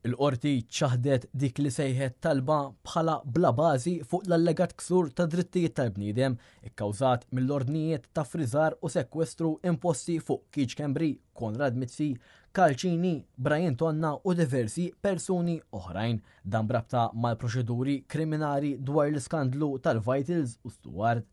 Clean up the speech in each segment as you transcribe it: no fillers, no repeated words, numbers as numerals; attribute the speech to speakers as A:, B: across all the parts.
A: Il-qorti ċaħdet dik li sejħet talba bħala bla bażi fuq l-allegat ksur ta' drittijiet tal-bniedem ikkawżat mill-ordnijiet ta' friżar u sekwestru imposti fuq Keith Kembri, Konrad Mizzi, Kalċini, Brian Tonna u diversi persuni oħrajn dan brabta mal-proċeduri kriminali dwar l-iskandlu tal-Vitals u Stewart.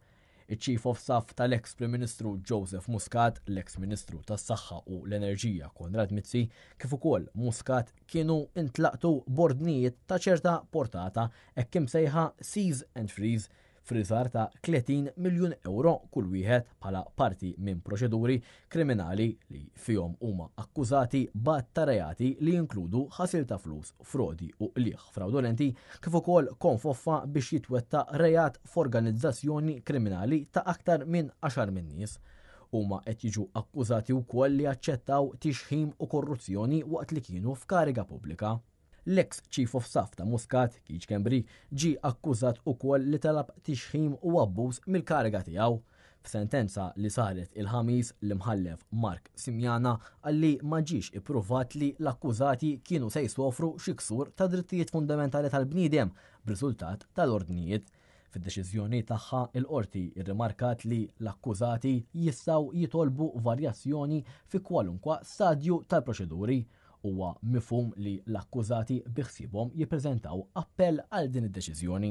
A: Il-Chief of Staff tal-ex Prim Ministru Joseph Muscat, l-ex Ministru tas-Saħħa u l-Enerġija Konrad Mizzi, kif ukoll Muscat kienu intlaqtu bordnijiet ta' ċerta portata hekk imsejħa Seize and Freeze friżar ta' 30 miljun euro kull wieħed bħala parti minn proċeduri kriminali li fihom huma akkużati b'att ta' reati li jinkludu ħasil ta' flus, frodi u qlieħ fraudolenti kif ukoll konfoffa biex jitwetta rejat f'organizzazzjoni kriminali ta' aktar minn 10 min nies. Huma qed jiġu akkużati wkoll li aċċettaw tixħim u korruzzjoni waqt li kienu f'kariga pubblika. L-ex Chief of Staff ta' Muscat, Keith Kembri, ġi akkużat ukoll li talab tixħim u abbuż mill-kariga tiegħu. F'sentenza li saret il-ħamis l-imħallef Mark Simjana għalli ma ġiex ippruvat li l-akkużati kienu se jsofru xi ksur ta' drittijiet fundamentali tal-bniedem b'riżultat tal-ordnijiet. Fid-deċiżjoni tagħha il-qorti rrimarkat li l-akkużati jistgħu jitolbu varjazzjoni fi kwalunkwa stadju tal-proċeduri. Huwa mifhum li l-akkużati biħsibhom jippreżentaw appell għal din id-deċiżjoni.